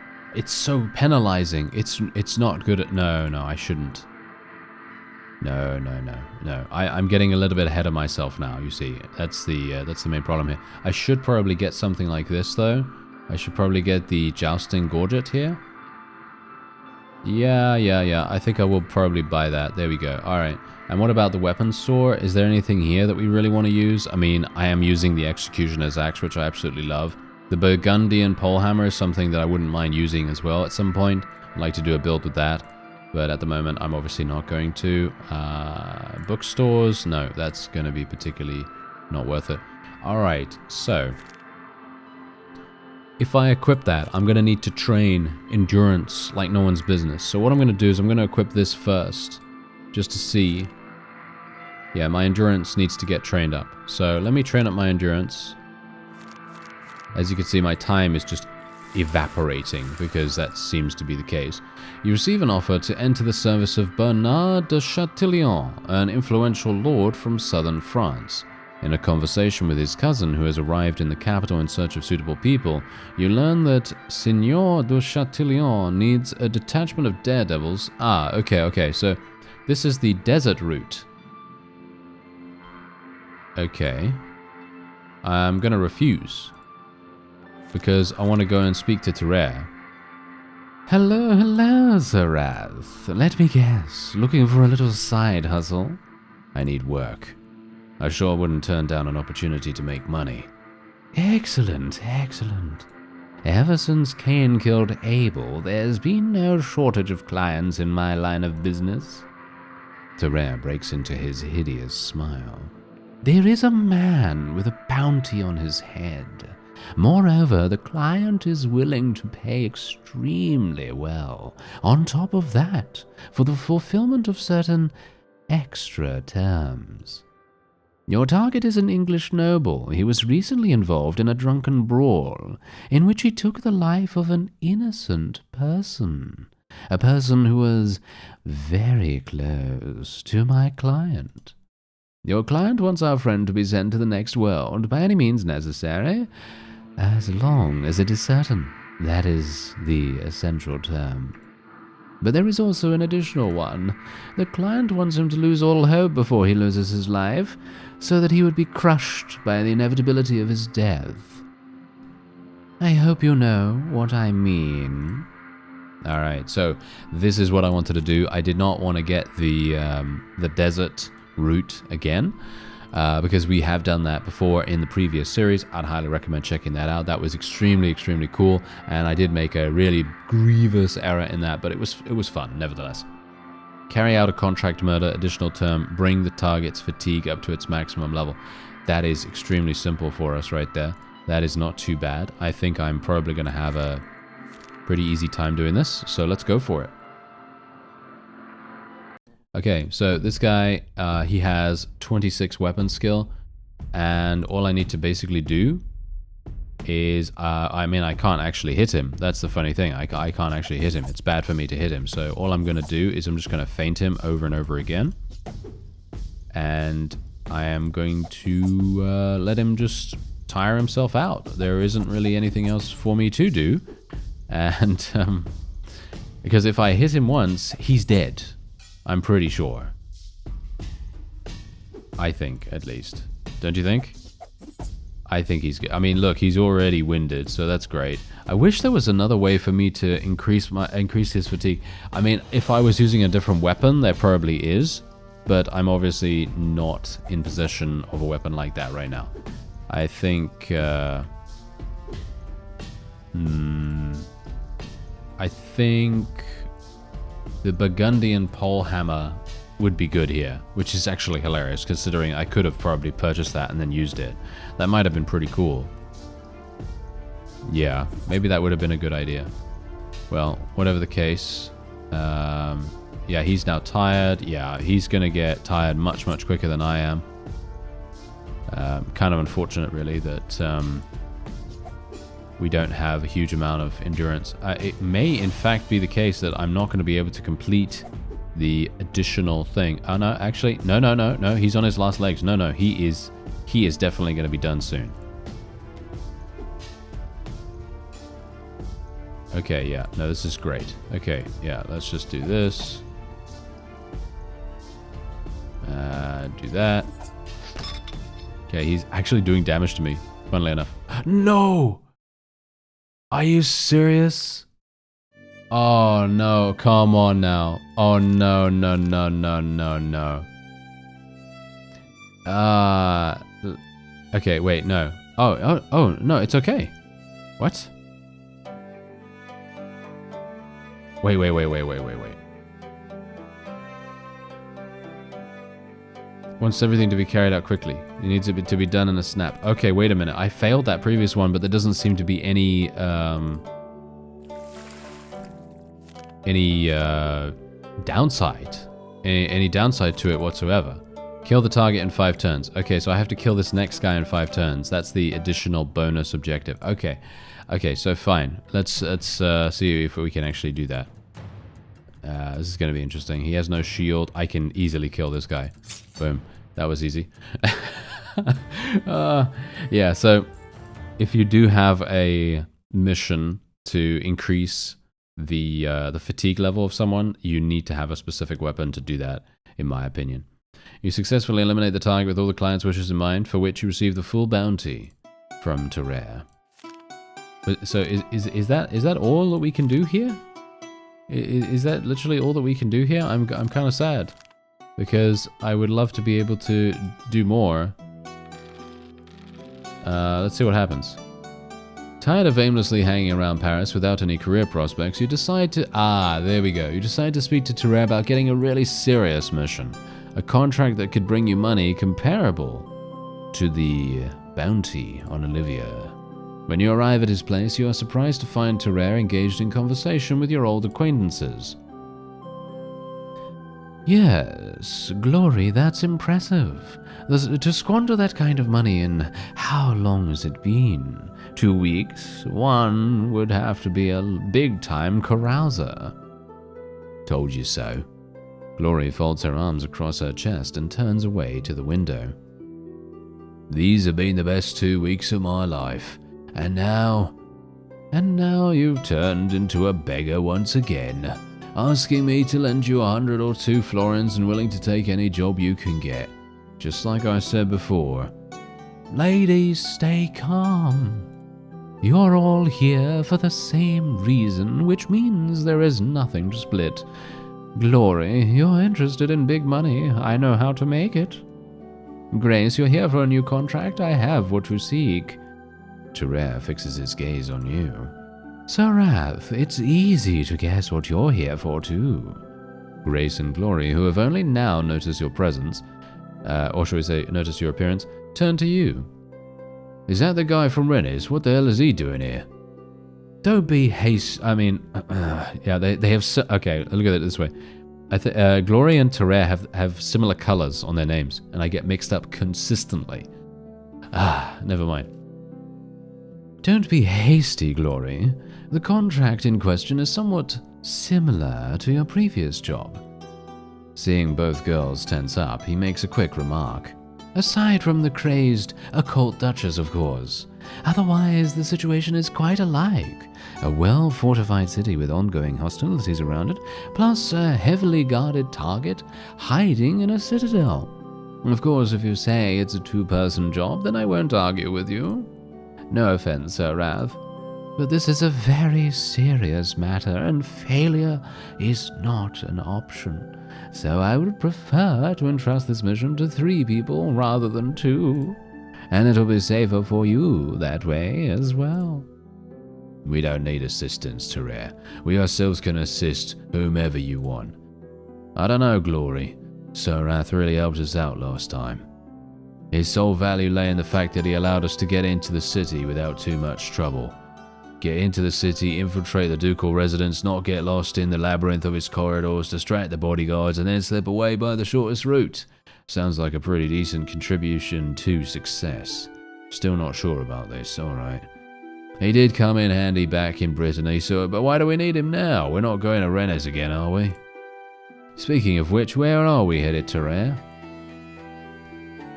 penalizing. It's not good at... No, I shouldn't. No. I'm getting a little bit ahead of myself now, you see. That's the main problem here. I should probably get something like this, though. I should probably get the Jousting Gorget here. Yeah. I think I will probably buy that. There we go. Alright. And what about the weapons store? Is there anything here that we really want to use? I mean, I am using the Executioner's Axe, which I absolutely love. The Burgundian Polehammer is something that I wouldn't mind using as well at some point. I'd like to do a build with that. But at the moment, I'm obviously not going to. Bookstores? No, that's going to be particularly not worth it. Alright, so... If I equip that, I'm going to need to train endurance like no one's business. So what I'm going to do is I'm going to equip this first, just to see. Yeah, my endurance needs to get trained up. So let me train up my endurance. As you can see, my time is just evaporating, because that seems to be the case. You receive an offer to enter the service of Bernard de Chatillon, an influential lord from southern France. In a conversation with his cousin, who has arrived in the capital in search of suitable people, you learn that Signor de Chatillon needs a detachment of daredevils. Ah, okay, so this is the desert route. Okay. I'm gonna refuse. Because I want to go and speak to Terere. Hello, Zarath. Let me guess, looking for a little side hustle? I need work. I sure wouldn't turn down an opportunity to make money. Excellent. Ever since Cain killed Abel, there's been no shortage of clients in my line of business. Terere breaks into his hideous smile. There is a man with a bounty on his head. Moreover, the client is willing to pay extremely well. On top of that, for the fulfillment of certain extra terms. Your target is an English noble. He was recently involved in a drunken brawl, in which he took the life of an innocent person. A person who was very close to my client. Your client wants our friend to be sent to the next world by any means necessary, as long as it is certain. That is the essential term. But there is also an additional one. The client wants him to lose all hope before he loses his life, so that he would be crushed by the inevitability of his death. I hope you know what I mean. Alright, so this is what I wanted to do. I did not want to get the desert route again, because we have done that before in the previous series. I'd highly recommend checking that out. That was extremely cool, and I did make a really grievous error in that, but it was fun nevertheless. Carry out a contract murder, additional term, bring the target's fatigue up to its maximum level. That is extremely simple for us right there. That is not too bad. I think I'm probably going to have a pretty easy time doing this, so let's go for it. Okay, so this guy, he has 26 weapon skill, and all I need to basically do is, I mean, I can't actually hit him. That's the funny thing. I can't actually hit him. It's bad for me to hit him. So all I'm going to do is I'm just going to feint him over and over again. And I am going to let him just tire himself out. There isn't really anything else for me to do. And because if I hit him once, he's dead. I'm pretty sure. I think, at least. Don't you think? I think he's good. I mean, look, he's already winded, so that's great. I wish there was another way for me to increase his fatigue. I mean, if I was using a different weapon, there probably is, but I'm obviously not in possession of a weapon like that right now. I think, I think the Burgundian pole hammer would be good here, which is actually hilarious considering I could have probably purchased that and then used it. That might have been pretty cool. Yeah, maybe that would have been a good idea. Well, whatever the case, yeah, he's now tired. Yeah, he's gonna get tired much quicker than I am. Kind of unfortunate, really, that we don't have a huge amount of endurance. It may, in fact, be the case that I'm not going to be able to complete the additional thing. Oh no, actually, no, he's on his last legs. No, he is definitely going to be done soon. Okay, yeah, no, this is great. Okay, yeah, let's just do this. Do that. Okay, he's actually doing damage to me, funnily enough. No! Are you serious? Oh no, come on now. Oh no. Okay, wait, no. Oh, no, it's okay. What? Wait. Wants everything to be carried out quickly. It needs it to be done in a snap. Okay, wait a minute. I failed that previous one, but there doesn't seem to be any downside. Any downside to it whatsoever. Kill the target in 5 turns. Okay, so I have to kill this next guy in 5 turns. That's the additional bonus objective. Okay, so fine. Let's see if we can actually do that. This is going to be interesting. He has no shield. I can easily kill this guy. Boom. That was easy. Yeah, so if you do have a mission to increase the fatigue level of someone, you need to have a specific weapon to do that, in my opinion. You successfully eliminate the target with all the client's wishes in mind, for which you receive the full bounty from Terraire. So is that all that we can do here? Is that literally all that we can do here? I'm kind of sad, because I would love to be able to do more. Let's see what happens. Tired of aimlessly hanging around Paris without any career prospects, you decide to... there we go. You decide to speak to Terraire about getting a really serious mission. A contract that could bring you money comparable to the bounty on Olivia. When you arrive at his place, you are surprised to find Terraire engaged in conversation with your old acquaintances. Yes, Glory, that's impressive. To squander that kind of money in... How long has it been? 2 weeks? One would have to be a big-time carouser. Told you so. Glory folds her arms across her chest and turns away to the window. These have been the best 2 weeks of my life. And now you've turned into a beggar once again, asking me to lend you 100 or 2 florins and willing to take any job you can get. Just like I said before. Ladies, stay calm. You're all here for the same reason, which means there is nothing to split. Glory, you're interested in big money. I know how to make it. Grace, you're here for a new contract. I have what you seek. Terraire fixes his gaze on you. Sarath, it's easy to guess what you're here for, too. Grace and Glory, who have only now noticed your presence, or shall we say, noticed your appearance, turn to you. Is that the guy from Rennes? What the hell is he doing here? Don't be yeah, they have... Okay, look at it this way. Glory and Terraire have similar colors on their names, and I get mixed up consistently. Never mind. Don't be hasty, Glory. The contract in question is somewhat similar to your previous job. Seeing both girls tense up, he makes a quick remark. Aside from the crazed occult duchess, of course. Otherwise, the situation is quite alike. A well-fortified city with ongoing hostilities around it, plus a heavily guarded target hiding in a citadel. Of course, if you say it's a two-person job, then I won't argue with you. No offense, Sir Rath, but this is a very serious matter, and failure is not an option. So I would prefer to entrust this mission to 3 people rather than 2. And it'll be safer for you that way as well. We don't need assistance, Terraire. We ourselves can assist whomever you want. I don't know, Glory. Sir Rath really helped us out last time. His sole value lay in the fact that he allowed us to get into the city without too much trouble. Get into the city, infiltrate the ducal residence, not get lost in the labyrinth of its corridors, distract the bodyguards, and then slip away by the shortest route. Sounds like a pretty decent contribution to success. Still not sure about this, alright. He did come in handy back in Brittany, but why do we need him now? We're not going to Rennes again, are we? Speaking of which, where are we headed, Terraire?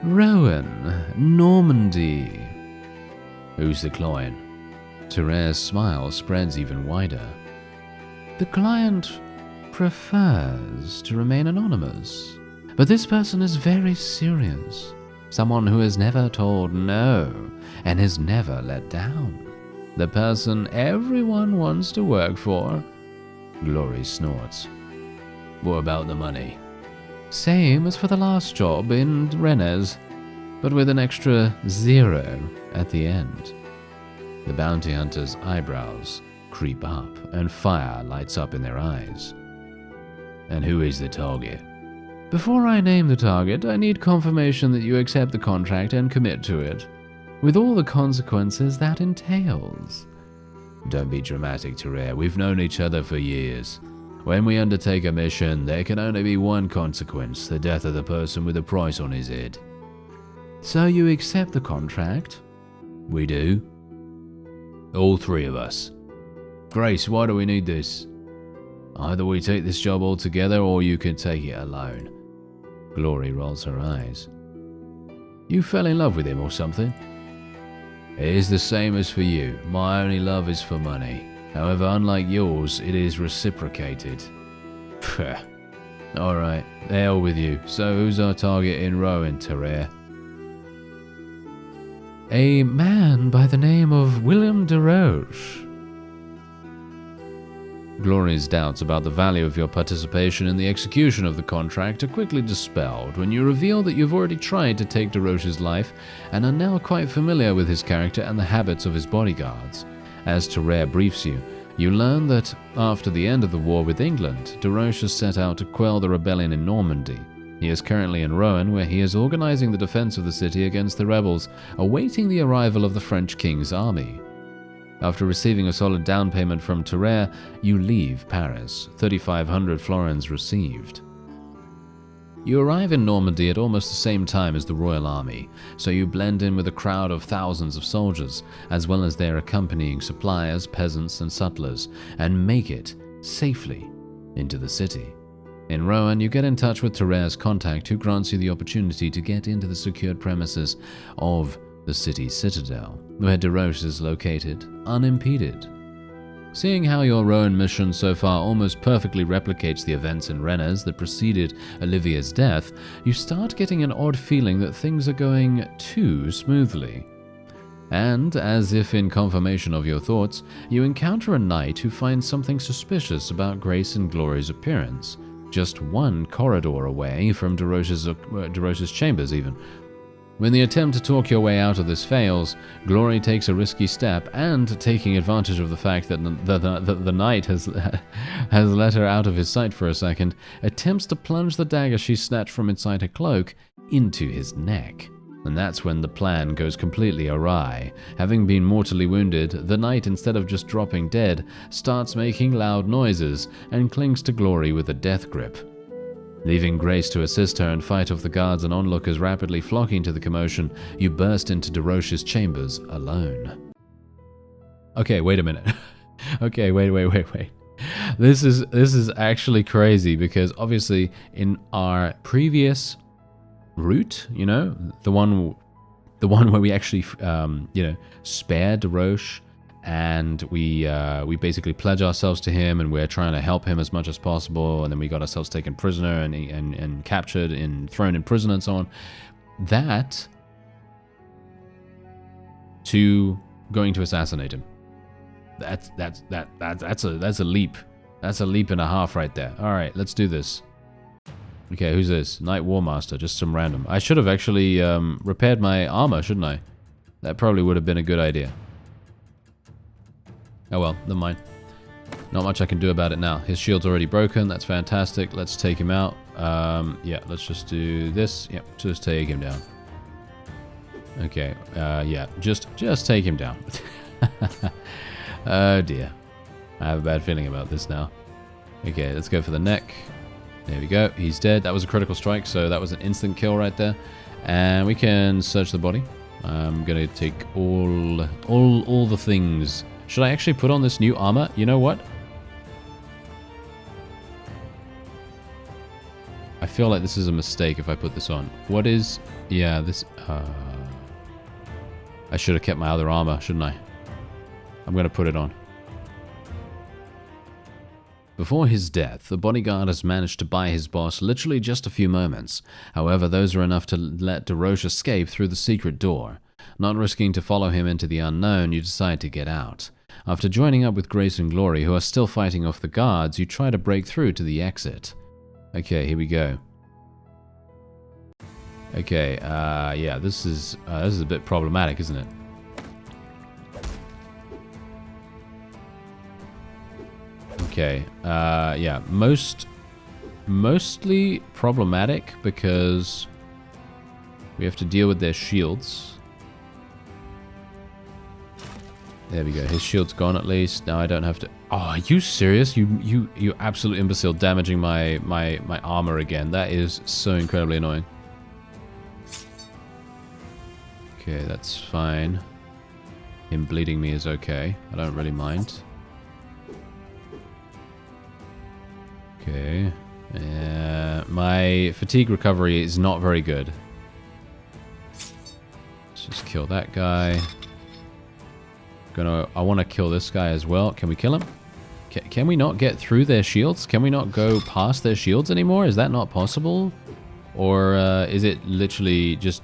Rowan, Normandy. Who's the client? Terraire's smile spreads even wider. The client prefers to remain anonymous, but this person is very serious. Someone who has never told no and has never let down. The person everyone wants to work for. Glory snorts. What about the money? Same as for the last job in Rennes, but with an extra 0 at the end. The bounty hunter's eyebrows creep up, and fire lights up in their eyes. And who is the target? Before I name the target, I need confirmation that you accept the contract and commit to it, with all the consequences that entails. Don't be dramatic, Terraire. We've known each other for years. When we undertake a mission, there can only be one consequence, the death of the person with a price on his head. So you accept the contract? We do. All 3 of us. Grace, why do we need this? Either we take this job all together, or you can take it alone. Glory rolls her eyes. You fell in love with him or something? It is the same as for you. My only love is for money. However, unlike yours, it is reciprocated. Pfft. Alright, the hell with you. So who's our target in Rowan, Terraire? A man by the name of William de Roche. Glory's doubts about the value of your participation in the execution of the contract are quickly dispelled when you reveal that you've already tried to take de Roche's life and are now quite familiar with his character and the habits of his bodyguards. As Terraire briefs you, you learn that after the end of the war with England, de Roche has set out to quell the rebellion in Normandy. He is currently in Rowan, where he is organizing the defense of the city against the rebels, awaiting the arrival of the French king's army. After receiving a solid down payment from Terraire, you leave Paris, 3,500 florins received. You arrive in Normandy at almost the same time as the royal army, so you blend in with a crowd of thousands of soldiers, as well as their accompanying suppliers, peasants, and sutlers, and make it safely into the city. In Rowan, you get in touch with Terraire's contact, who grants you the opportunity to get into the secured premises of the city's citadel, where de Roche is located, unimpeded. Seeing how your Rowan mission so far almost perfectly replicates the events in Rennes that preceded Olivia's death, you start getting an odd feeling that things are going too smoothly. And, as if in confirmation of your thoughts, you encounter a knight who finds something suspicious about Grace and Glory's appearance, just one corridor away from de Roche's chambers even. When the attempt to talk your way out of this fails, Glory takes a risky step and, taking advantage of the fact that the knight has let her out of his sight for a second, attempts to plunge the dagger she snatched from inside her cloak into his neck. And that's when the plan goes completely awry. Having been mortally wounded, the knight, instead of just dropping dead, starts making loud noises and clings to Glory with a death grip. Leaving Grace to assist her and fight off the guards and onlookers rapidly flocking to the commotion, you burst into de Roche's chambers alone. Okay, wait a minute. Okay, wait. This is actually crazy because obviously in our previous route, you know, the one where we actually you know, spared Roche, and we basically pledge ourselves to him, and we're trying to help him as much as possible, and then we got ourselves taken prisoner and captured and thrown in prison and so on. That to going to assassinate him. That's a leap. That's a leap and a half right there. All right, let's do this. Okay, who's this? Knight Warmaster, just some random. I should have actually repaired my armor, shouldn't I? That probably would have been a good idea. Oh well, never mind. Not much I can do about it now. His shield's already broken. That's fantastic. Let's take him out. Yeah, let's just do this. Yep, just take him down. Okay, yeah, just take him down. Oh dear. I have a bad feeling about this now. Okay, let's go for the neck. There we go. He's dead. That was a critical strike, so that was an instant kill right there. And we can search the body. I'm gonna take all the things. Should I actually put on this new armor? You know what? I feel like this is a mistake if I put this on. What is... Yeah, this... I should have kept my other armor, shouldn't I? I'm gonna put it on. Before his death, the bodyguard has managed to buy his boss literally just a few moments. However, those are enough to let Desroches escape through the secret door. Not risking to follow him into the unknown, you decide to get out. After joining up with Grace and Glory, who are still fighting off the guards, you try to break through to the exit. Okay, here we go. Okay, yeah, this is a bit problematic, isn't it? Okay, yeah, mostly problematic because we have to deal with their shields. There we go, his shield's gone at least. Now I don't have to... Oh, are you serious? You absolute imbecile, damaging my armor again. That is so incredibly annoying. Okay, that's fine. Him bleeding me is okay. I don't really mind. Okay. My fatigue recovery is not very good. Let's just kill that guy. I want to kill this guy as well. Can we kill him? Can we not get through their shields? Can we not go past their shields anymore? Is that not possible? Or is it literally just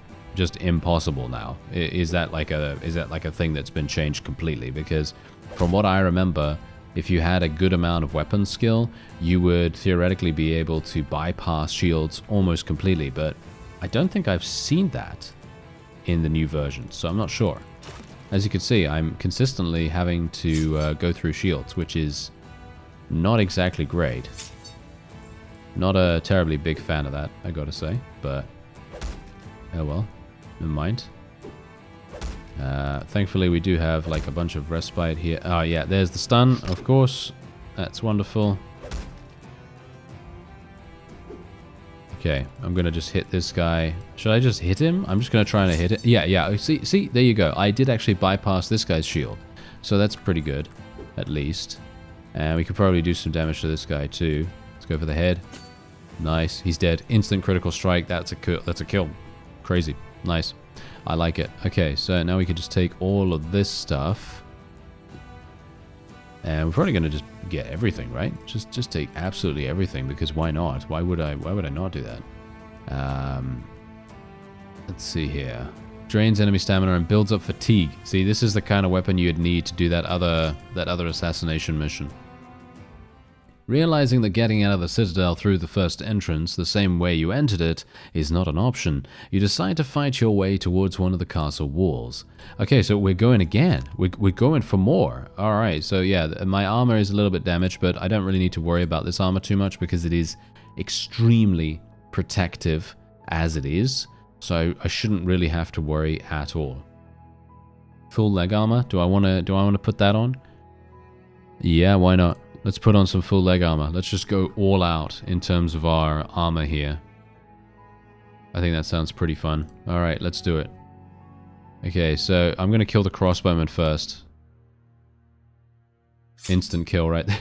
impossible now? Is that like a thing that's been changed completely? Because from what I remember, if you had a good amount of weapon skill, you would theoretically be able to bypass shields almost completely, but I don't think I've seen that in the new version, so I'm not sure. As you can see, I'm consistently having to go through shields, which is not exactly great. Not a terribly big fan of that, I gotta say, but oh well, never mind. Thankfully we do have like a bunch of respite here. Oh yeah, there's the stun, of course. That's wonderful. Okay, I'm gonna just hit this guy. Should I just hit him? I'm just gonna try and hit it. Yeah, see, there you go. I did actually bypass this guy's shield. So that's pretty good, at least. And we could probably do some damage to this guy too. Let's go for the head. Nice, he's dead. Instant critical strike, that's a kill. Crazy, nice. I like it. Okay, so now we can just take all of this stuff. And we're probably going to just get everything, right? Just take absolutely everything, because why not? Why would I not do that? Let's see here. Drains enemy stamina and builds up fatigue. See, this is the kind of weapon you'd need to do that other assassination mission. Realizing that getting out of the Citadel through the first entrance, the same way you entered it, is not an option, you decide to fight your way towards one of the castle walls. Okay, so we're going again. We're going for more. Alright, so yeah, my armor is a little bit damaged, but I don't really need to worry about this armor too much because it is extremely protective as it is, so I shouldn't really have to worry at all. Full leg armor? Do I want to put that on? Yeah, why not? Let's put on some full leg armor. Let's just go all out in terms of our armor here. I think that sounds pretty fun. Alright, let's do it. Okay, so I'm going to kill the crossbowman first. Instant kill right there.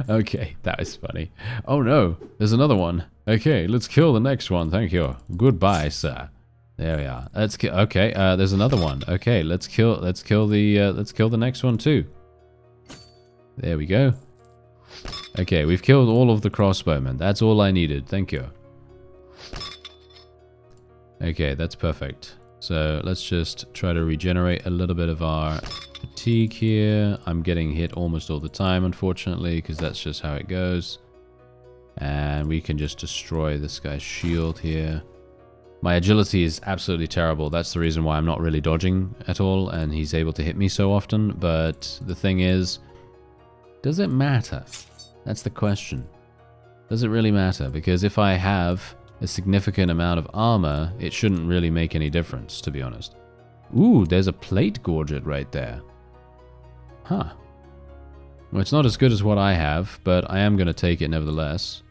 Okay, that is funny. Oh no, there's another one. Okay, let's kill the next one. Thank you. Goodbye, sir. There we are. Let's kill. Okay, there's another one. Okay, let's kill the next one too. There we go. Okay, we've killed all of the crossbowmen. That's all I needed. Thank you. Okay, that's perfect. So let's just try to regenerate a little bit of our fatigue here. I'm getting hit almost all the time, unfortunately, because that's just how it goes. And we can just destroy this guy's shield here. My agility is absolutely terrible. That's the reason why I'm not really dodging at all, and he's able to hit me so often. But the thing is, does it matter? That's the question. Does it really matter? Because if I have a significant amount of armor, it shouldn't really make any difference, to be honest. Ooh, there's a plate gorget right there. Huh. Well, it's not as good as what I have, but I am going to take it nevertheless.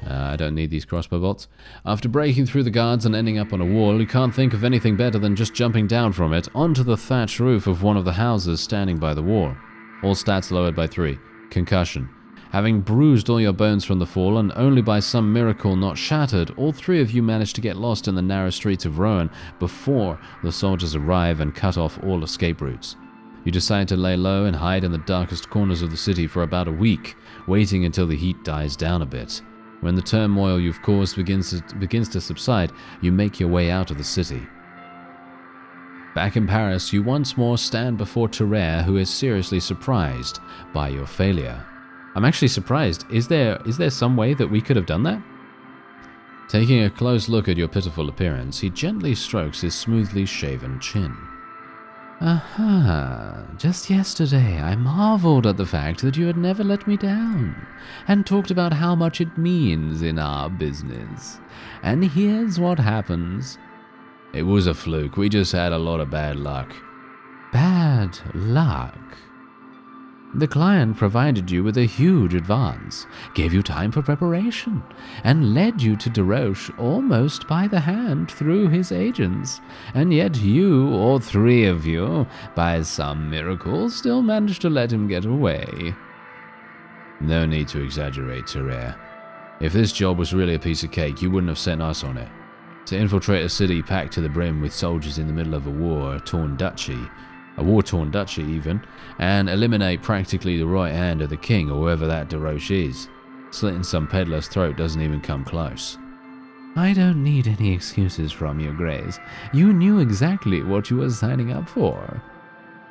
I don't need these crossbow bolts. After breaking through the guards and ending up on a wall, you can't think of anything better than just jumping down from it onto the thatched roof of one of the houses standing by the wall. All stats lowered by 3. Concussion. Having bruised all your bones from the fall and only by some miracle not shattered, all 3 of you managed to get lost in the narrow streets of Rowan before the soldiers arrive and cut off all escape routes. You decide to lay low and hide in the darkest corners of the city for about a week, waiting until the heat dies down a bit. When the turmoil you've caused begins to subside, you make your way out of the city. Back in Paris, you once more stand before Terraire, who is seriously surprised by your failure. I'm actually surprised. Is there some way that we could have done that? Taking a close look at your pitiful appearance, he gently strokes his smoothly shaven chin. Aha, just yesterday I marveled at the fact that you had never let me down, and talked about how much it means in our business. And here's what happens. It was a fluke, we just had a lot of bad luck. Bad luck? The client provided you with a huge advance, gave you time for preparation, and led you to Desroches almost by the hand through his agents. And yet you, all 3 of you, by some miracle, still managed to let him get away. No need to exaggerate, Terraire. If this job was really a piece of cake, you wouldn't have sent us on it. To infiltrate a city packed to the brim with soldiers in the middle of a war-torn duchy, even, and eliminate practically the right hand of the king or whoever that Desroches is. Slitting some peddler's throat doesn't even come close. I don't need any excuses from you, Grace. You knew exactly what you were signing up for.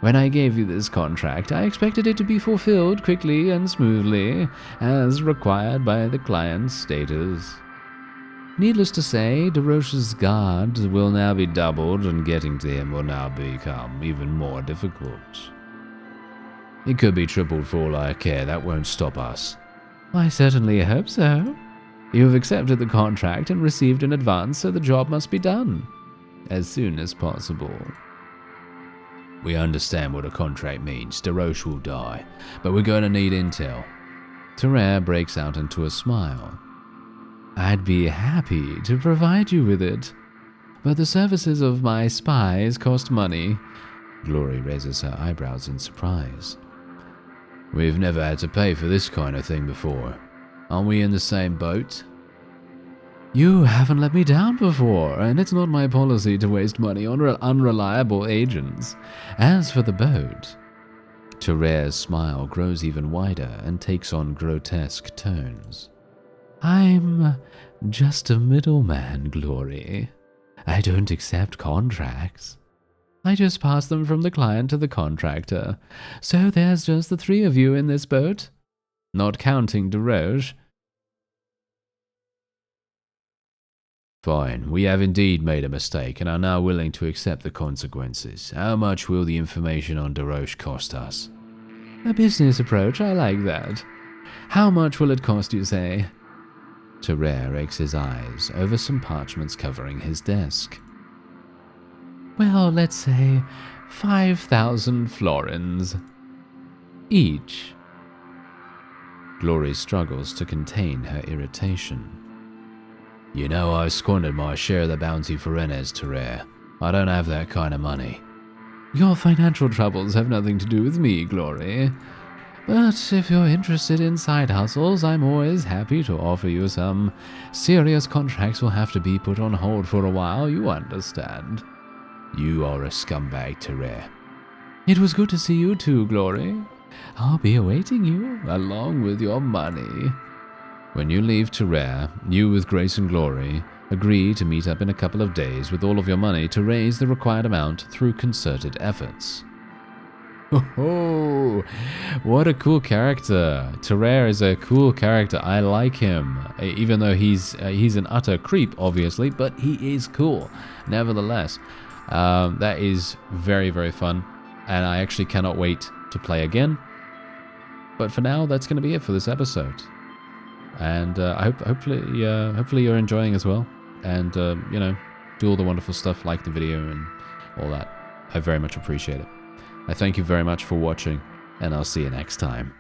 When I gave you this contract, I expected it to be fulfilled quickly and smoothly, as required by the client's status. Needless to say, Desroches' guard will now be doubled, and getting to him will now become even more difficult. It could be tripled for all I care, that won't stop us. I certainly hope so. You have accepted the contract and received an advance, so the job must be done. As soon as possible. We understand what a contract means. Desroches will die, but we're going to need intel. Terraire breaks out into a smile. I'd be happy to provide you with it, but the services of my spies cost money. Glory raises her eyebrows in surprise. We've never had to pay for this kind of thing before. Aren't we in the same boat? You haven't let me down before, and it's not my policy to waste money on unreliable agents. As for the boat... Terraire's smile grows even wider and takes on grotesque tones. I'm just a middleman, Glory. I don't accept contracts. I just pass them from the client to the contractor. So there's just the 3 of you in this boat, not counting Desroches. Fine, we have indeed made a mistake and are now willing to accept the consequences. How much will the information on Desroches cost us? A business approach, I like that. How much will it cost, you say? Terraire rakes his eyes over some parchments covering his desk. Well, let's say 5,000 florins. Each. Glory struggles to contain her irritation. You know, I squandered my share of the bounty for Rennes, Terraire. I don't have that kind of money. Your financial troubles have nothing to do with me, Glory. But if you're interested in side hustles, I'm always happy to offer you some. Serious contracts will have to be put on hold for a while, you understand. You are a scumbag, Terre. It was good to see you too, Glory. I'll be awaiting you, along with your money. When you leave Terre, you with Grace and Glory agree to meet up in a couple of days with all of your money to raise the required amount through concerted efforts. Oh, what a cool character. Terre is a cool character. I like him. Even though he's an utter creep, obviously, but he is cool. Nevertheless, that is very, very fun. And I actually cannot wait to play again. But for now, that's going to be it for this episode. And hopefully you're enjoying as well. And, you know, do all the wonderful stuff, like the video and all that. I very much appreciate it. I thank you very much for watching, and I'll see you next time.